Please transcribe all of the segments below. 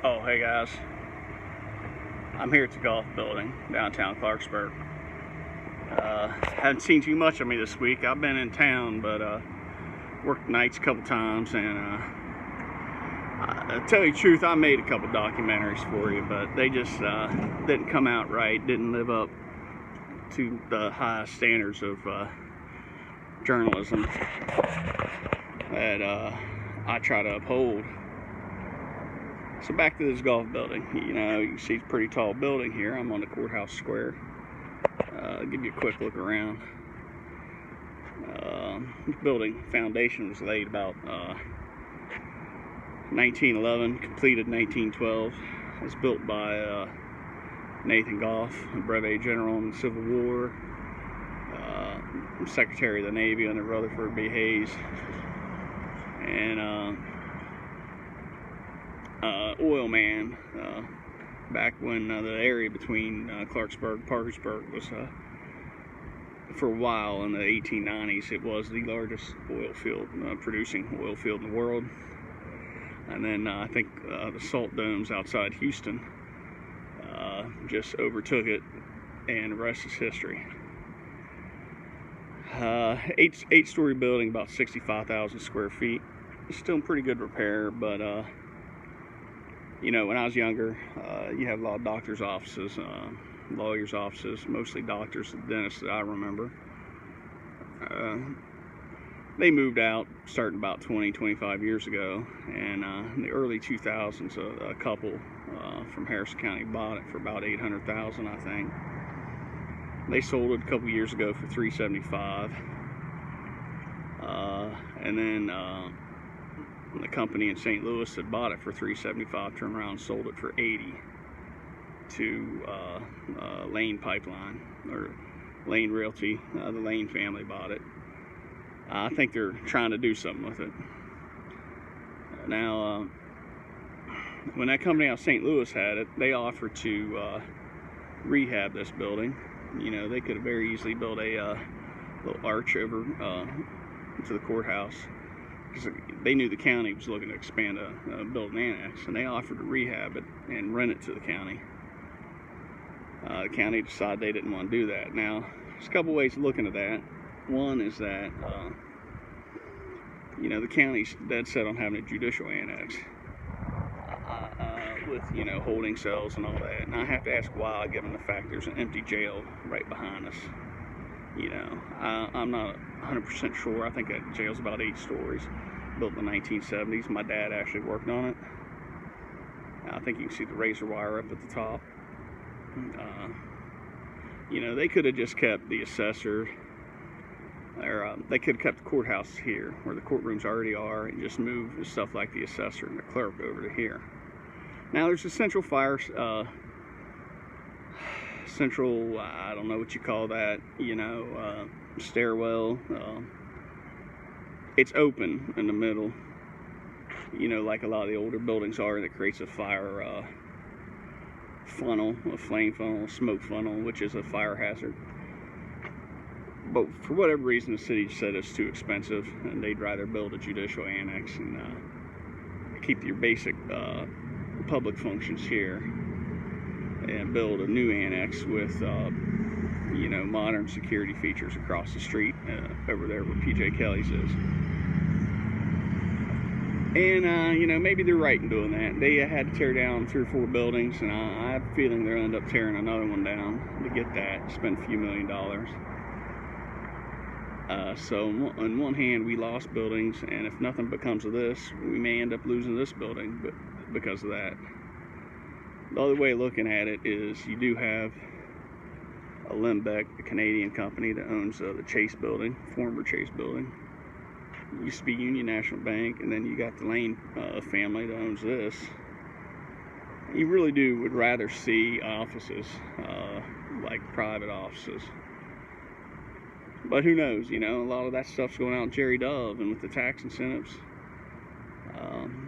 Oh, hey guys. I'm here at the Goff building, downtown Clarksburg. Haven't seen too much of me this week. I've been in town, but worked nights a couple times, and to tell you the truth, I made a couple documentaries for you, but they just didn't come out right, didn't live up to the highest standards of journalism that I try to uphold. So back to this Goff building. You know, you can see it's a pretty tall building here. I'm on the courthouse square. Give you a quick look around. This building foundation was laid about 1911, completed 1912. It was built by Nathan Goff, a brevet general in the Civil War, Secretary of the Navy under Rutherford B. Hayes, and oil man back when the area between Clarksburg and Parkersburg was for a while in the 1890s, it was the largest oil field, producing oil field in the world. And then I think the salt domes outside Houston just overtook it, and the rest is history. Eight-story building, about 65,000 square feet. It's still in pretty good repair, but you know, when I was younger, you have a lot of doctors' offices, lawyers' offices, mostly doctors and dentists that I remember. They moved out starting about 25 years ago, and in the early 2000s, a couple from Harrison County bought it for about $800,000, I think. They sold it a couple years ago for $375,000, and then the company in St. Louis that bought it for $375,000 turned around and sold it for $80,000 to Lane Pipeline, or Lane Realty. The Lane family bought it. I think they're trying to do something with it. Now, when that company out of St. Louis had it, they offered to rehab this building. You know, they could have very easily built a little arch over to the courthouse, because they knew the county was looking to expand build an annex, and they offered to rehab it and rent it to the county. The county decided they didn't want to do that. Now, there's a couple ways of looking at that. One is that, you know, the county's dead set on having a judicial annex with, you know, holding cells and all that. And I have to ask why, given the fact there's an empty jail right behind us. You know, I'm not 100% sure. I think that jail's about 8 stories, built in the 1970s. My dad actually worked on it. I think you can see the razor wire up at the top. You know, they could have just kept the assessor, or they could have kept the courthouse here, where the courtrooms already are, and just moved stuff like the assessor and the clerk over to here. Now, there's a central fire, central, I don't know what you call that, you know, stairwell. It's open in the middle, you know, like a lot of the older buildings are, that creates a fire funnel, a flame funnel, a smoke funnel, which is a fire hazard. But for whatever reason, the city said it's too expensive, and they'd rather build a judicial annex and keep your basic public functions here, and build a new annex with, you know, modern security features across the street over there where PJ Kelly's is. And, you know, maybe they're right in doing that. They had to tear down 3 or 4 buildings, and I have a feeling they'll end up tearing another one down to get that, spend a few $1 million. So on one hand, we lost buildings, and if nothing becomes of this, we may end up losing this building because of that. The other way of looking at it is, you do have a Limbeck, a Canadian company that owns the Chase building, former Chase building. It used to be Union National Bank, and then you got the Lane family that owns this. You really would rather see offices, like private offices. But who knows, you know, a lot of that stuff's going out Jerry Dove, and with the tax incentives,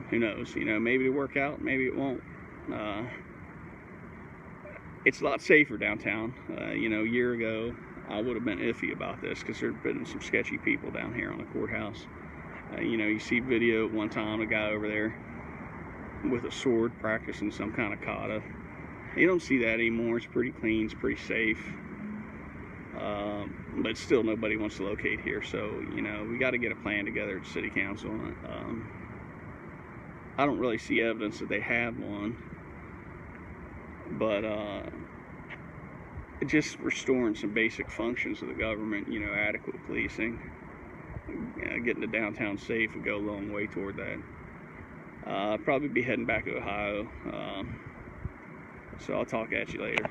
who knows, you know, maybe it'll work out, maybe it won't. It's a lot safer downtown. You know, a year ago, I would have been iffy about this, because there'd been some sketchy people down here on the courthouse. You know, you see video at one time, a guy over there with a sword practicing some kind of kata. You don't see that anymore. It's pretty clean, it's pretty safe. But still nobody wants to locate here, so you know, we got to get a plan together at City Council. I don't really see evidence that they have one, but just restoring some basic functions of the government, you know, adequate policing, getting the downtown safe would go a long way toward that. I'll probably be heading back to Ohio, so I'll talk at you later.